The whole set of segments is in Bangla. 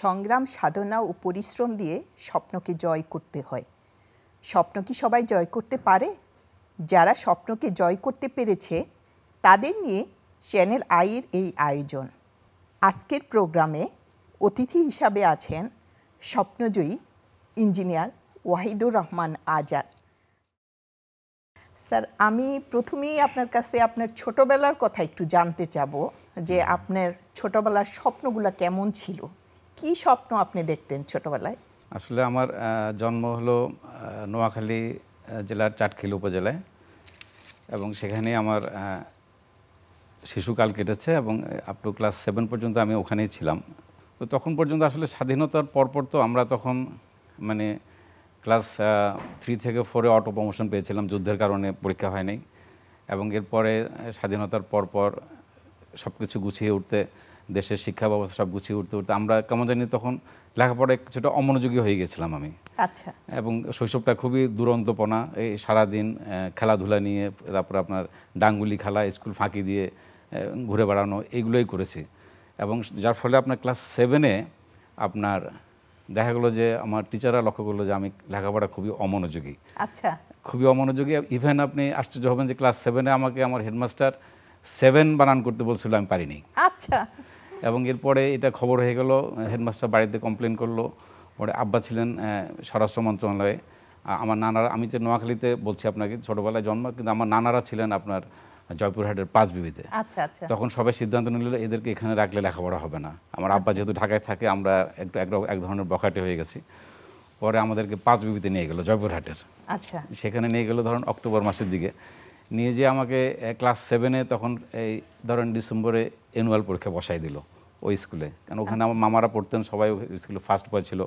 সংগ্রাম, সাধনা ও পরিশ্রম দিয়ে স্বপ্নকে জয় করতে হয়। স্বপ্ন কি সবাই জয় করতে পারে? যারা স্বপ্নকে জয় করতে পেরেছে তাদের নিয়ে চ্যানেল আইয়ের এই আয়োজন। আজকের প্রোগ্রামে অতিথি হিসাবে আছেন স্বপ্নজয়ী ইঞ্জিনিয়ার ওয়াহিদুর রহমান আজাদ। স্যার, আমি প্রথমেই আপনার কাছে আপনার ছোটবেলার কথা একটু জানতে চাবো, যে আপনার ছোটবেলার স্বপ্নগুলো কেমন ছিল, কি স্বপ্ন আপনি দেখতেন ছোটবেলায়? আসলে আমার জন্ম হলো নোয়াখালী জেলার চাটখিল উপজেলায়, এবং সেখানেই আমার শিশুকাল কেটেছে, এবং আপ টু ক্লাস 7 পর্যন্ত আমি ওখানেই ছিলাম। তো তখন পর্যন্ত আসলে স্বাধীনতার পরপর তো আমরা তখন মানে ক্লাস 3 থেকে 4-এ অটো প্রমোশন পেয়েছিলাম, যুদ্ধের কারণে পরীক্ষা হয়নি। এবং এরপরে স্বাধীনতার পরপর সব কিছু গুছিয়ে উঠতে, দেশের শিক্ষা ব্যবস্থা সব গুছিয়ে উঠতে আমরা কেমন জানি তখন লেখাপড়ায় কিছুটা অমনোযোগী হয়ে গেছিলাম আমি। আচ্ছা। এবং শৈশবটা খুবই দুরন্তপনা, এই সারাদিন খেলাধুলা নিয়ে, তারপর আপনার ডাঙ্গুলি খেলা, স্কুল ফাঁকি দিয়ে ঘুরে বেড়ানো, এইগুলোই করেছি। এবং যার ফলে আপনার ক্লাস 7-এ আপনার দেখা গেলো যে আমার টিচাররা লক্ষ্য করলো যে আমি লেখাপড়া খুবই অমনোযোগী। আচ্ছা। খুবই অমনোযোগী। ইভেন আপনি আশ্চর্য হবেন যে ক্লাস 7-এ আমাকে আমার হেডমাস্টার 7 বানান করতে বলছিল, আমি পারিনি। আচ্ছা। এবং এরপরে এটা খবর হয়ে গেল, হেডমাস্টার বাড়িতে কমপ্লেন করলো। পরে আব্বা ছিলেন স্বরাষ্ট্র মন্ত্রণালয়ে, আমার নানারা, আমি যে নোয়াখালীতে বলছি আপনাকে, ছোটোবেলায় জন্ম, কিন্তু আমার নানারা ছিলেন আপনার জয়পুরহাটের পাঁচবিবিতে। আচ্ছা আচ্ছা। তখন সবাই সিদ্ধান্ত নিল এদেরকে এখানে রাখলে লেখাপড়া হবে না। আমার আব্বা যেহেতু ঢাকায় থাকে, আমরা এক ধরনের বখাটে হয়ে গেছি। পরে আমাদেরকে পাঁচবিবিতে নিয়ে গেল জয়পুরহাটের। আচ্ছা। সেখানে নিয়ে গেল ধরুন অক্টোবর মাসের দিকে, নিয়ে যেয়ে আমাকে ক্লাস 7-এ তখন এই ধরেন ডিসেম্বরে অ্যানুয়াল পরীক্ষা বসাই দিল ওই স্কুলে। কারণ ওখানে আমার মামারা পড়তেন, সবাই স্কুলে ফার্স্ট বয় ছিল।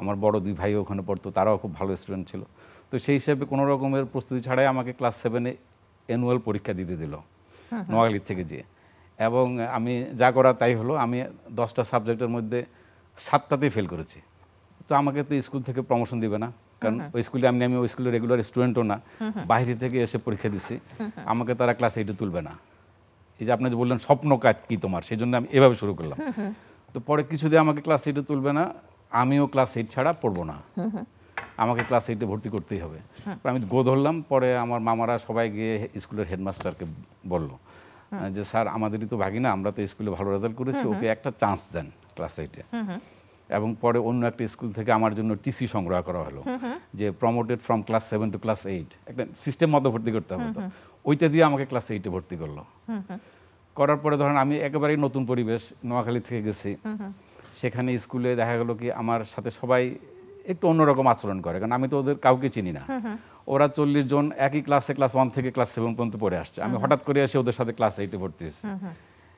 আমার বড় 2 ভাইও ওখানে পড়তো, তারাও খুব ভালো স্টুডেন্ট ছিল। তো সেই হিসেবে কোনো রকমের প্রস্তুতি ছাড়াই আমাকে ক্লাস 7-এ অ্যানুয়াল পরীক্ষা দিতে দিল নোয়াখালী থেকে যেয়ে। এবং আমি যা করা তাই হলো, আমি 10টা সাবজেক্টের মধ্যে 7টাতেই ফেল করেছি। তো আমাকে তো স্কুল থেকে প্রমোশন দিবে না, কারণ ওই স্কুলে আমি ওই স্কুলের রেগুলার স্টুডেন্টও না, বাইরে থেকে এসে পরীক্ষা দিছি, আমাকে তারা ক্লাস 8-এ তুলবে না। এই যে আপনি যে বললেন স্বপ্ন কাজ কি তোমার, সেই জন্য আমি এভাবে শুরু করলাম। তো পরে কিছুদিন আমাকে ক্লাস 8-এ তুলবে না, আমিও ক্লাস 8 ছাড়া পড়বো না, আমাকে ক্লাস 8-এ ভর্তি করতেই হবে। আমি গো ধরলাম। পরে আমার মামারা সবাই গিয়ে স্কুলের হেডমাস্টারকে বলল যে স্যার, আমাদেরই তো ভাগিনা, আমরা তো স্কুলে ভালো রেজাল্ট করেছি, ওকে একটা চান্স দেন ক্লাস 8-এ। এবং পরে অন্য একটা স্কুল থেকে আমার জন্য টিসি সংগ্রহ করা হলো, যে promoted from class 7 to class 8, একটা সিস্টেম মতো ভর্তি করতে হবে। তো ওইটা দিয়ে আমাকে ক্লাস 8-এ ভর্তি করলো। করার পরে ধরেন আমি একেবারেই নতুন পরিবেশ, নোয়াখালী থেকে গেছি, সেখানে স্কুলে দেখা গেলো কি আমার সাথে সবাই একটু অন্যরকম আচরণ করে, কারণ আমি তো ওদের কাউকে চিনি না। ওরা 40 জন একই ক্লাসে ক্লাস 1 থেকে ক্লাস 7 পর্যন্ত পড়ে আসছে, আমি হঠাৎ করে এসে ওদের সাথে ক্লাস 8-এ ভর্তি হয়েছি।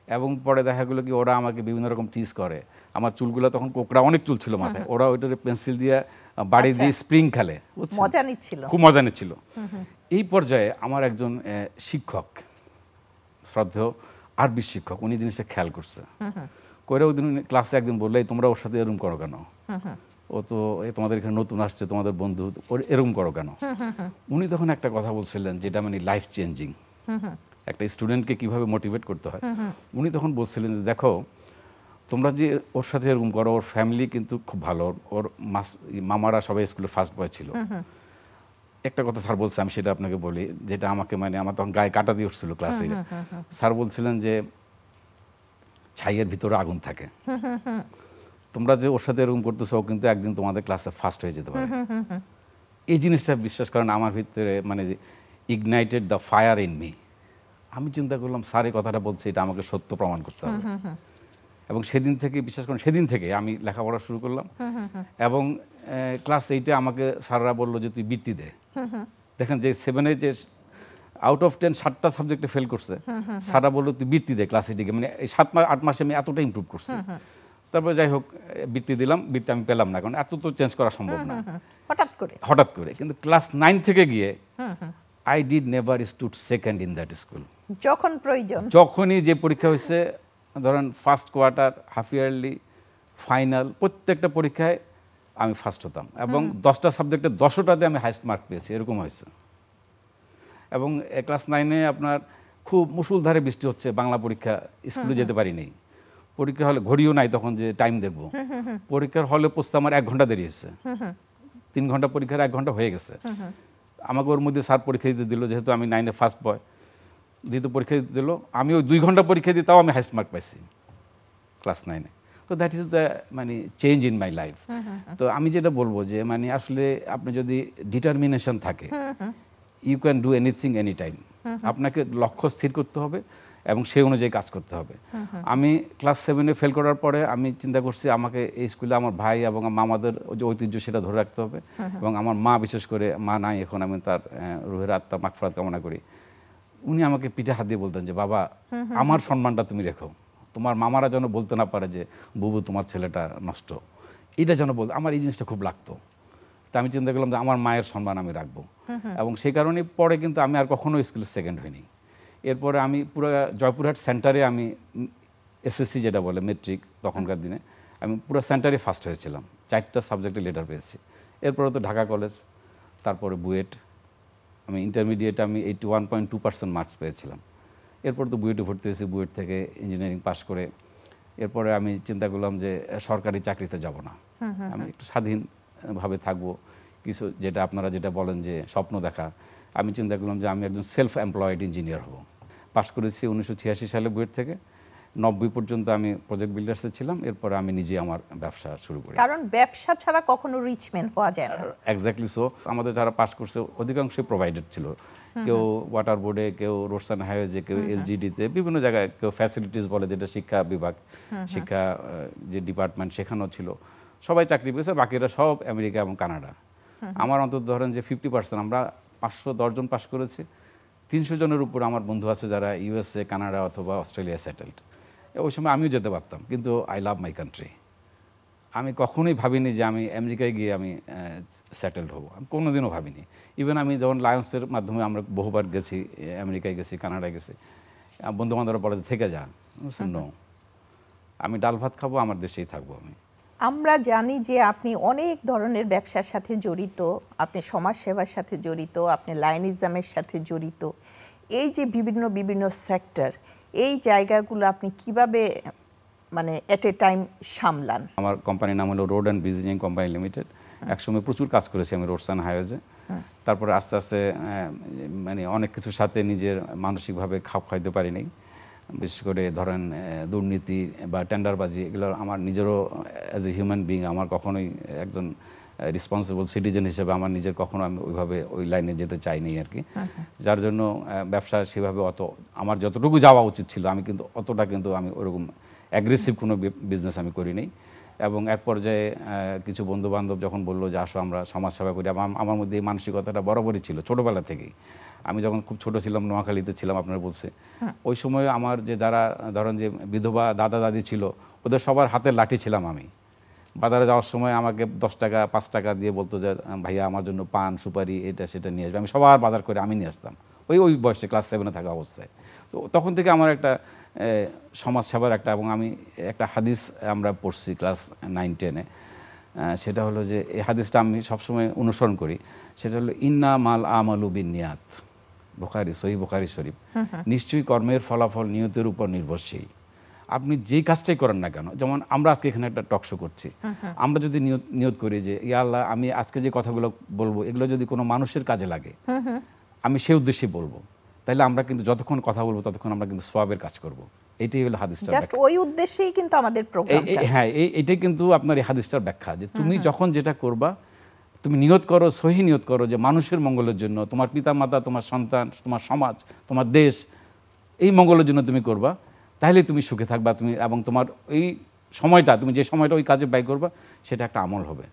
এবং পরে দেখা গেলো কি ওরা আমাকে বিভিন্ন রকম টিজ করে। আমার চুলগুলো তখন কোকড়া, অনেক চুল ছিল মাথায়, ওরা ওইটারে পেন্সিল দিয়ে বাড়ি দিয়ে স্প্রিং খেলে, মজা নিচ্ছিল, খুব মজা নিচ্ছিল। এই পর্যায়ে আমার একজন শিক্ষক, শ্রদ্ধেয় আরবি শিক্ষক, উনি জিনিসটা খেয়াল করছে, করে ওই দিন ক্লাসে একদিন বললে তোমরা ওর সাথে এরকম করো কেন, ও তো তোমাদের এখানে নতুন আসছে, তোমাদের বন্ধু, ওর এরকম করো কেন। উনি তখন একটা কথা বলছিলেন যেটা মানে লাইফ চেঞ্জিং, একটা স্টুডেন্টকে কিভাবে মোটিভেট করতে হয়। উনি তখন বলছিলেন যে দেখো, তোমরা যে ওর সাথে এরকম করো, ওর ফ্যামিলি কিন্তু খুব ভালো, ওর মামারা সবাই স্কুলে ফার্স্ট বয় ছিল। একটা কথা স্যার বলছে, আমি সেটা আপনাকে বলি, যেটা আমাকে মানে আমার তখন গায়ে কাটা দিয়ে উঠছিল ক্লাসে। স্যার বলছিলেন যে ছাইয়ের ভিতরে আগুন থাকে, তোমরা যে ওর সাথে এরকম করতেছো, ও কিন্তু একদিন তোমাদের ক্লাসে ফার্স্ট হয়ে যেতে পারে। এই জিনিসটা বিশ্বাস করেন আমার ভিতরে মানে ignited the fire in me. আমি চিন্তা করলাম স্যার এই কথাটা বলছে, এটা আমাকে সত্য প্রমাণ করতে হবে। এবং সেদিন থেকে বিশ্বাস করেন, সেদিন থেকে আমি লেখাপড়া শুরু করলাম। এবং ক্লাস 8-এ আমাকে স্যাররা বললো যে তুই বৃত্তি দে। দেখেন যে 7-এ যে আউট অফ 10 7টা সাবজেক্টে ফেল করছে, স্যাররা বললো তুই বৃত্তি দে ক্লাস 8-এ। মানে এই 7-8 মাসে আমি এতটা ইমপ্রুভ করছি। তারপরে যাই হোক বৃত্তি দিলাম, বৃত্তি আমি পেলাম না, কারণ এত তো চেঞ্জ করা সম্ভব না হঠাৎ করে। কিন্তু ক্লাস 9 থেকে গিয়ে I did never stood second in that school. যখন প্রয়োজন, যখনই যে পরীক্ষা হয়েছে, ধরেন first quarter, half yearly, final, প্রত্যেকটা পরীক্ষায় আমি ফার্স্ট হতাম। এবং 10টা সাবজেক্টে 10টাতে আমি হাইস্ট মার্ক পেয়েছি, এরকম হয়েছে। এবং ক্লাস 9-এ আপনার খুব মুষলধারে বৃষ্টি হচ্ছে, বাংলা পরীক্ষা, স্কুলে যেতে পারিনি। পরীক্ষা হলে ঘড়িও নাই তখন যে টাইম দেখবো, পরীক্ষার হলে পৌঁছতে আমার 1 ঘন্টা দেরি হয়েছে। 3 ঘন্টা পরীক্ষার 1 ঘন্টা হয়ে গেছে। আমাকে ওর মধ্যে স্যার পরীক্ষা দিতে দিল, যেহেতু আমি 9-এ ফার্স্ট বয়, দ্বিতীয় পরীক্ষা দিতে দিল। আমি ওই 2 ঘন্টা পরীক্ষা দিই, তাও আমি হাইস্ট মার্ক পাইছি ক্লাস 9-এ। তো দ্যাট ইজ দ্য মানে চেঞ্জ ইন মাই লাইফ। তো আমি যেটা বলবো যে মানে আসলে আপনি যদি ডিটারমিনেশন থাকে, you can do anything any time. আপনাকে লক্ষ্য স্থির করতে হবে এবং সেই অনুযায়ী কাজ করতে হবে। আমি ক্লাস 7-এ ফেল করার পরে আমি চিন্তা করছি আমাকে এই স্কুলে আমার ভাই এবং মামাদের যে ঐতিহ্য সেটা ধরে রাখতে হবে, এবং আমার মা, বিশেষ করে মা নাই এখন, আমি তার রুহের আত্মা মাগফিরাত কামনা করি, উনি আমাকে পিঠে হাত দিয়ে বলতেন যে বাবা আমার সম্মানটা তুমি রেখো, তোমার মামারা যেন বলতে না পারে যে বুবু তোমার ছেলেটা নষ্ট, এটা যেন বলতো। আমার এই জিনিসটা খুব লাগতো। তা আমি চিন্তা করলাম যে আমার মায়ের সম্মান আমি রাখবো, এবং সেই কারণে পরে কিন্তু আমি আর কখনো স্কুলে সেকেন্ড হইনি। এরপরে আমি পুরো জয়পুরহাট সেন্টারে আমি এসএসসি যেটা বলে মেট্রিক তখনকার দিনে, আমি পুরো সেন্টারে ফার্স্ট হয়েছিলাম, 4টা সাবজেক্টে লেটার পেয়েছি। এরপরে তো ঢাকা কলেজ, তারপরে বুয়েট, আমি ইন্টারমিডিয়েট আমি 81.2% মার্কস পেয়েছিলাম। এরপর তো বুয়েটে ভর্তি হয়েছি, বুয়েট থেকে ইঞ্জিনিয়ারিং পাস করে এরপরে আমি চিন্তা করলাম যে সরকারি চাকরিতে যাব না, আমি একটু স্বাধীনভাবে থাকবো, কিছু যেটা আপনারা যেটা বলেন যে স্বপ্ন দেখা, আমি চিন্তা করলাম যে আমি একজন সেলফ এমপ্লয়েড ইঞ্জিনিয়ার হব। পাস করেছি 1986 সালে বুয়েট থেকে, 90 পর্যন্ত আমি প্রজেক্ট বিল্ডার্সে ছিলাম। এরপরে আমি নিজে আমার ব্যবসা শুরু করি, কারণ ব্যবসা ছাড়া কখনো রিচমেন্ট হওয়া যায় না। Exactly so. আমাদের যারা পাস করছে অধিকাংশই প্রোভাইডেড ছিল, কেউ ওয়াটার বোর্ডে, কেউ রোডস অ্যান্ড হাইওয়েজে, কেউ এলজিডিতে, বিভিন্ন জায়গায়, কেউ ফ্যাসিলিটিস বলে যেটা শিক্ষা বিভাগ, শিক্ষা যে ডিপার্টমেন্ট সেখানেও ছিল, সবাই চাকরি পেয়েছে, বাকিরা সব আমেরিকা এবং কানাডা। আমার অন্তত ধরেন যে 50%, আমরা 510 জন পাস করেছি, 300 জনের উপর আমার বন্ধু আছে যারা ইউএসএ, কানাডা অথবা অস্ট্রেলিয়া সেটেলড। ওই সময় আমিও যেতে পারতাম, কিন্তু আই লাভ মাই কান্ট্রি। আমি কখনোই ভাবিনি যে আমি আমেরিকায় গিয়ে আমি সেটেলড হব, আমি কোনোদিনও ভাবিনি। ইভেন আমি যখন লায়ন্সের মাধ্যমে আমরা বহুবার গেছি, আমেরিকায় গেছি, কানাডায় গেছি, বন্ধুবান্ধবরা বলে যে থেকে যা, নো, আমি ডাল ভাত খাবো, আমার দেশেই থাকবো আমি। আমরা জানি যে আপনি অনেক ধরনের ব্যবসার সাথে জড়িত, আপনি সমাজ সেবার সাথে জড়িত, আপনি লায়নিজমের সাথে জড়িত। এই যে বিভিন্ন বিভিন্ন সেক্টর, এই জায়গাগুলো আপনি কিভাবে মানে এট এ টাইম সামলান? আমার কোম্পানির নাম হলো road and bridge engineering company limited. একসময় প্রচুর কাজ করেছি আমি রোডস অ্যান্ড হাইওয়েজে। তারপরে আস্তে আস্তে মানে অনেক কিছুর সাথে নিজের মানসিকভাবে খাপ খাইতে পারিনি। বিশেষ করে ধরেন দুর্নীতি বা টেন্ডারবাজি, এগুলো আমার নিজেরও অ্যাজ এ হিউম্যান বিং আমার কখনোই একজন রেসপন্সিবল সিটিজেন হিসেবে আমার নিজের কখনো আমি ওইভাবে ওই লাইনে যেতে চাইনি আর কি। যার জন্য ব্যবসা সেভাবে অত আমার যতটুকু যাওয়া উচিত ছিল আমি কিন্তু অতটা কিন্তু আমি ওরকম অ্যাগ্রেসিভ কোনো বিজনেস আমি করিনি। এবং এক পর্যায়ে কিছু বন্ধুবান্ধব যখন বললো যে আসো আমরা সমাজসেবা করি, আমার মধ্যে এই মানসিকতাটা বরাবরই ছিল ছোটোবেলা থেকেই। আমি যখন খুব ছোট ছিলাম, নোয়াখালীতে ছিলাম আপনারা বলছে, ওই সময় আমার যে যারা ধরেন যে বিধবা দাদা দাদি ছিল, ওদের সবার হাতের লাঠি ছিলাম আমি। বাজারে যাওয়ার সময় আমাকে 10 টাকা 5 টাকা দিয়ে বলতো যে ভাইয়া আমার জন্য পান সুপারি এটা সেটা নিয়ে আসবে, আমি সবার বাজার করে আমি নিয়ে আসতাম ওই বয়সে, ক্লাস 7-এ থাকা অবস্থায়। তো তখন থেকে আমার একটা সমাজ সেবার একটা, এবং আমি একটা হাদিস আমরা পড়ছি ক্লাস 9-10-এ, সেটা হলো যে এই হাদিসটা আমি সবসময় অনুসরণ করি, সেটা হলো ইন্না মাল আমালু বিন্নিয়াত, বুখারী, সহিহ বুখারী শরীফ। নিশ্চয়ই কর্মের ফলাফল নিয়তের উপর নির্ভরশীল। আপনি যেই কাজটাই করেন না কেন, যেমন আমরা আজকে এখানে একটা টক শো করছি, আমরা যদি নিয়ত করি যে ইয়া আল্লাহ আমি আজকে যে কথাগুলো বলবো এগুলো যদি কোনো মানুষের কাজে লাগে, আমি সেই উদ্দেশ্যে বলবো, তাহলে আমরা কিন্তু যতক্ষণ কথা বলবো ততক্ষণ আমরা কিন্তু সওয়াবের কাজ করব। এটাই হলো হাদিসটা, জাস্ট ওই উদ্দেশ্যেই কিন্তু আমাদের প্রোগ্রামটা। হ্যাঁ, এটাই কিন্তু আপনার এই হাদিসটার ব্যাখ্যা, যে তুমি যখন যেটা করবা তুমি নিয়ত করো, সহি নিয়ত করো যে মানুষের মঙ্গলের জন্য, তোমার পিতামাতা, তোমার সন্তান, তোমার সমাজ, তোমার দেশ, এই মঙ্গলের জন্য তুমি করবা, তাহলে তুমি সুখে থাকবা। তুমি এবং তোমার এই সময়টা, তুমি যে সময়টা ওই কাজে ব্যয় করবা সেটা একটা আমল হবে।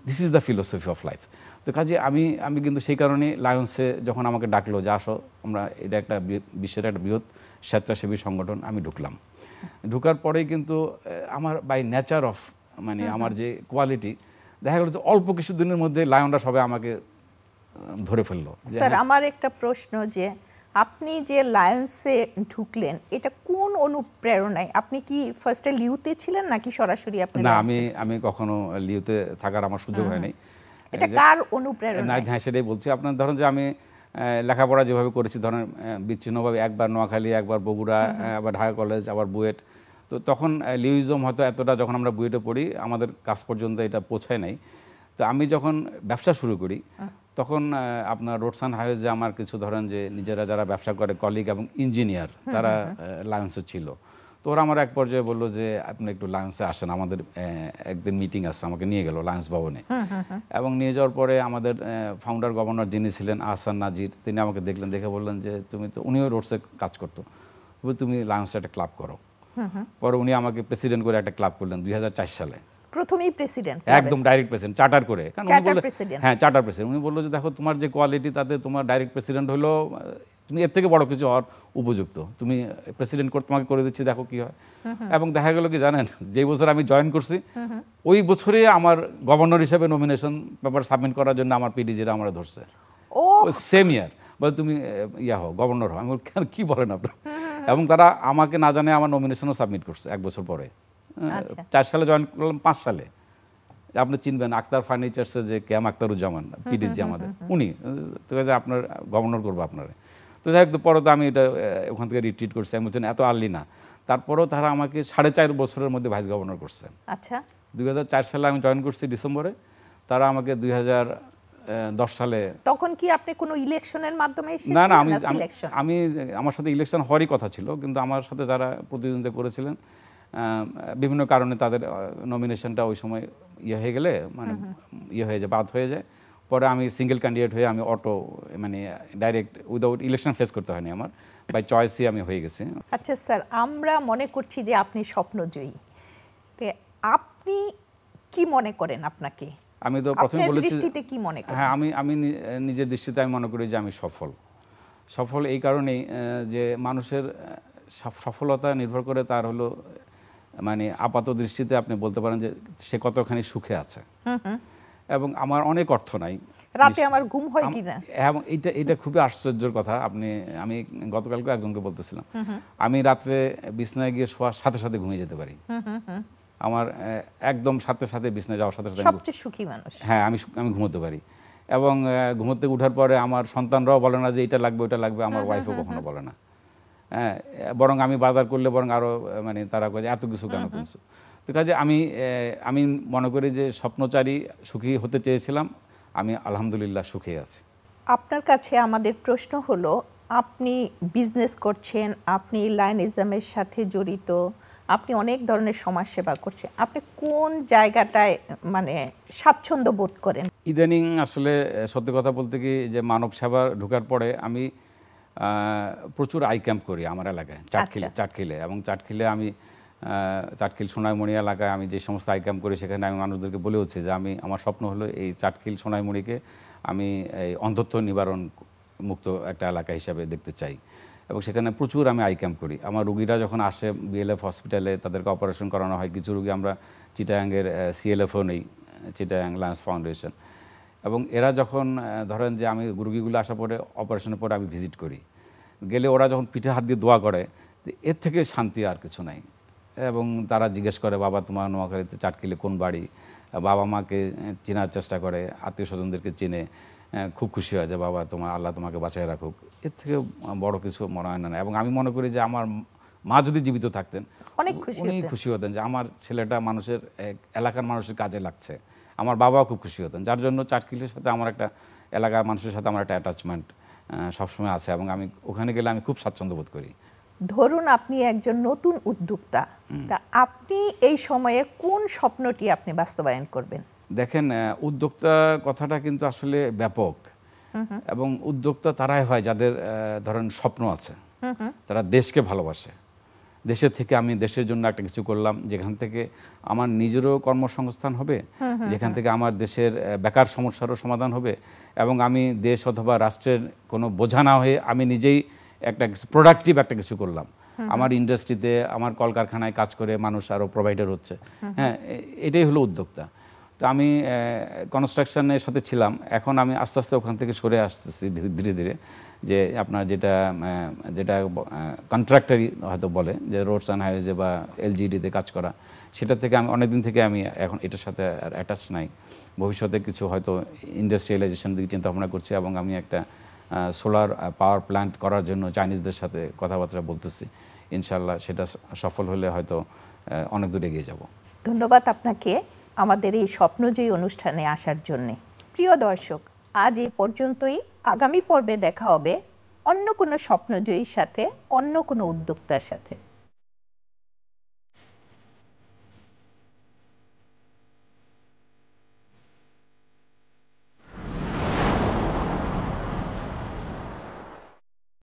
This is the philosophy of life. তো কাজে আমি কিন্তু সেই কারণে লায়ন্সে যখন আমাকে ডাকলো যে আসো আমরা, এটা একটা বিশ্বের একটা বৃহৎ স্বেচ্ছাসেবী সংগঠন, আমি ঢুকলাম। ঢুকার পরেই কিন্তু আমার বাই নেচার অফ মানে আমার যে কোয়ালিটি, দেখা গেল যে অল্প কিছু দিনের মধ্যে লায়নরা সবাই আমাকে ধরে ফেললো। স্যার আমার একটা প্রশ্ন, যে আপনি যে লায়ন্সে ঢুকলেন এটা কোন অনুপ্রেরণায়? আপনি কি ফার্স্টে লিউতে ছিলেন নাকি সরাসরি আপনি? না, আমি কখনো লিউতে থাকার আমার সুযোগ হয়নি। এটা কার অনুপ্রেরণা? না, হ্যাঁ সেটাই বলছি। আপনার ধরেন যে আমি লেখাপড়া যেভাবে করেছি, ধরেন বিচ্ছিন্নভাবে একবার নোয়াখালী, একবার বগুড়া, আবার ঢাকা কলেজ, আবার বুয়েট, তো তখন লিউইজম হয়তো এতটা যখন আমরা বুয়েটে পড়ি আমাদের কাছ পর্যন্ত এটা পৌঁছায় নাই। তো আমি যখন ব্যবসা শুরু করি তখন আপনার রোডস অ্যান্ড হাইওয়েজে আমার কিছু ধরেন যে নিজেরা যারা ব্যবসা করে কলিগ এবং ইঞ্জিনিয়ার তারা লায়ন্সে ছিল। তো ওরা আমার এক পর্যায়ে বললো যে আপনি একটু লায়ন্সে আসেন, আমাদের একদিন মিটিং আছে, আমাকে নিয়ে গেল লায়ন্স ভবনে। এবং নিয়ে যাওয়ার পরে আমাদের ফাউন্ডার গভর্নর যিনি ছিলেন আহসান নাজির, তিনি আমাকে দেখলেন, দেখে বললেন যে তুমি তো, উনিও রোডসে কাজ করতো, তুমি লায়ন্সে একটা ক্লাব করো। পরে উনি আমাকে প্রেসিডেন্ট করে একটা ক্লাব করলেন 2004 সালে। প্রথমেই প্রেসিডেন্ট, একদম ডাইরেক্ট প্রেসিডেন্ট, চার্টার করে। কারণ উনি বললেন, প্রেসিডেন্ট, হ্যাঁ চার্টার প্রেসিডেন্ট। উনি বললো যে দেখো তোমার যে কোয়ালিটি, তাতে তোমার ডাইরেক্ট প্রেসিডেন্ট হলো, তুমি এর থেকে বড় কিছু হওয়ার উপযুক্ত, তুমি প্রেসিডেন্ট তোমাকে করে দিচ্ছি, দেখো কি হয়। এবং দেখা গেল কি জানেন, যে বছর আমি জয়েন করছি ওই বছরে আমার গভর্নর হিসেবে নমিনেশন পেপার সাবমিট করার জন্য আমার পিডিজিরা আমরা ধরছে। ও সেম ইয়ার বলে তুমি ইয়া হও, গভর্নর হও। আমি বল কেন, কি বলেন আপনার? এবং তারা আমাকে না জানে আমার নমিনেশনও সাবমিট করছে এক বছর পরে। 4 সালে জয়েন করলাম, 5 সালে আপনি চিনবেন আক্তার ফার্নিচার্সে যে ক্যাম আক্তারুজ্জামান পিডিজি আমাদের, উনি তো আপনার গভর্নর করবো আপনারা। তো যাই হোক, পরে তো আমি এটা ওখান থেকে রিট্রিট করছি। আমি বলছেন এত আর্লি না, তারপরেও তারা আমাকে 4.5 বছরের মধ্যে ভাইস গভর্নর করছে। আচ্ছা, 2004 সালে আমি জয়েন করছি ডিসেম্বরে, তারা আমাকে 2010 সালে। তখন কি আপনি কোনো ইলেকশনের মাধ্যমে এসেছিলেন? না না, আমি আমার সাথে ইলেকশন হওয়ারই কথা ছিল, কিন্তু আমার সাথে যারা প্রতিদ্বন্দ্বিতা করেছিলেন বিভিন্ন কারণে তাদের নমিনেশনটা ওই সময় ইয়ে হয়ে গেলে, মানে ইয়ে হয়ে যায়, বাদ হয়ে যায়। পরে আমি সিঙ্গেল ক্যান্ডিডেট হয়ে আমি অটো, মানে ডাইরেক্ট উইদাউট ইলেকশন ফেস করতে হয়নি, আমার বাই চয়েসই আমি হয়ে গেছি। আচ্ছা স্যার, আমরা মনে করছি যে আপনি স্বপ্নজয়ী, তো আপনি কি মনে করেন আপনাকে? আমি তো প্রথমে বলেছি, কি মনে করেন? হ্যাঁ, আমি নিজের দৃষ্টিতে আমি মনে করি যে আমি সফল এই কারণেই যে মানুষের সফলতা নির্ভর করে তার হলো, মানে আপাত দৃষ্টিতে আপনি বলতে পারেন যে সে কতখানি সুখে আছে। এবং আমার অনেক অর্থ নাই, রাতে আমার ঘুম হয় কিনা, এবং এটা খুবই আশ্চর্যের কথা। আমি গতকালকে একজনকে বলতেছিলাম, আমি রাত্রে বিছনায় গিয়ে শোয়ার সাথে সাথে ঘুমিয়ে যেতে পারি। আমার একদম সাথে সাথে বিছনায় যাওয়ার সাথে সাথে সবচেয়ে সুখী মানুষ। হ্যাঁ, আমি ঘুমোতে পারি। এবং ঘুমোতে উঠার পরে আমার সন্তানরাও বলে না যে এটা লাগবে ওটা লাগবে, আমার ওয়াইফও কখনো বলে না। হ্যাঁ, বরং আমি বাজার করলে বরং আরও, মানে তারা কয়ে এত কিছু কেন কিনছো। তো কাজে আমি মনে করি যে স্বপ্নচারী সুখী হতে চেয়েছিলাম, আমি আলহামদুলিল্লাহ সুখী আছি। আপনার কাছে আমাদের প্রশ্ন হলো, আপনি বিজনেস করছেন, আপনি লায়নিজমের সাথে জড়িত, আপনি অনেক ধরনের সমাজসেবা করছেন, আপনি কোন জায়গাটায় মানে স্বাচ্ছন্দ্য বোধ করেন? ইদানিং আসলে সত্যি কথা বলতে কি, যে মানব সেবা ঢোকার পরে আমি প্রচুর আই ক্যাম্প করি আমার এলাকায়, চাটখিলে। এবং চাটখিলে আমি চাটখিল সোনাইমণি এলাকায় আমি যে সমস্ত আই ক্যাম্প করি, সেখানে আমি মানুষদেরকে বলেওছি যে আমার স্বপ্ন হলো এই চাটখিল সোনাইমণিকে আমি এই অন্ধত্ব নিবারণ মুক্ত একটা এলাকা হিসাবে দেখতে চাই। এবং সেখানে প্রচুর আমি আই ক্যাম্প করি। আমার রুগীরা যখন আসে বিএলএফ হসপিটালে, তাদেরকে অপারেশন করানো হয়। কিছু রুগী আমরা চিটাগাংয়ের সিএলএফও নেই, চিটাগাং লায়ন্স ফাউন্ডেশন। এবং এরা যখন ধরেন যে আমি রুগীগুলো আসার পরে, অপারেশনের পরে আমি ভিজিট করি, গেলে ওরা যখন পিঠে হাত দিয়ে দোয়া করে, এর থেকে শান্তি আর কিছু নাই। এবং তারা জিজ্ঞেস করে, বাবা তোমার নোয়াখালীতে চাটখিলে কোন বাড়ি, বাবা মাকে চেনার চেষ্টা করে, আত্মীয় স্বজনদেরকে চেনে, খুব খুশি হয় যে বাবা তোমার আল্লাহ তোমাকে বাঁচায় রাখুক। এর থেকে বড় কিছু মনে হয় না। এবং আমি মনে করি যে আমার মা যদি জীবিত থাকতেন অনেক খুশি হতেন যে আমার ছেলেটা মানুষের, এলাকার মানুষের কাজে লাগছে। আমার বাবাও খুব খুশি হতেন, যার জন্য চাটখিলের সাথে আমার একটা, এলাকার মানুষের সাথে আমার একটা অ্যাটাচমেন্ট সবসময় আছে। এবং আমি ওখানে গেলে আমি খুব স্বাচ্ছন্দ্য বোধ করি। ধরুন আপনি একজন নতুন উদ্যোক্তা, তা আপনি এই সময়ে কোন স্বপ্নটি আপনি বাস্তবায়ন করবেন? দেখেন, উদ্যোক্তা কথাটা কিন্তু আসলে ব্যাপক। এবং উদ্যোক্তা তারাই হয় যাদের ধরেন স্বপ্ন আছে, তারা দেশকে ভালোবাসে। দেশের থেকে আমি দেশের জন্য একটা কিছু করলাম, যেখান থেকে আমার নিজেরও কর্মসংস্থান হবে, যেখান থেকে আমার দেশের বেকার সমস্যারও সমাধান হবে, এবং আমি দেশ অথবা রাষ্ট্রের কোনো বোঝা না হয়ে আমি নিজেই একটা কিছু প্রোডাক্টিভ একটা কিছু করলাম। আমার ইন্ডাস্ট্রিতে, আমার কলকারখানায় কাজ করে মানুষ আরও প্রোভাইডার হচ্ছে। হ্যাঁ, এটাই হলো উদ্যোক্তা। তো আমি কনস্ট্রাকশনের সাথে ছিলাম, এখন আমি আস্তে আস্তে ওখান থেকে সরে আসতেছি ধীরে ধীরে। যে আপনার যেটা কন্ট্রাক্টারি হয়তো বলে, যে রোডস অ্যান্ড হাইওয়েজে বা এলজিডিতে কাজ করা, সেটা থেকে আমি অনেকদিন থেকে আমি এখন এটার সাথে আর অ্যাটাচ নাই। ভবিষ্যতে কিছু হয়তো ইন্ডাস্ট্রিয়ালাইজেশন দিকে চিন্তা ভাবনা করছি, এবং আমি একটা সোলার পাওয়ার প্ল্যান্ট করার জন্য চাইনিজদের সাথে কথাবার্তা বলতেছি। ইনশাল্লাহ সেটা সফল হলে হয়তো অনেক দূর এগিয়ে যাব। ধন্যবাদ আপনাকে আমাদের এই স্বপ্নজয়ী অনুষ্ঠানে আসার জন্যে। প্রিয় দর্শক, আজ এ পর্যন্তই। আগামী পর্বে দেখা হবে অন্য কোনো স্বপ্নজয়ীর সাথে, অন্য কোনো উদ্যোক্তার সাথে।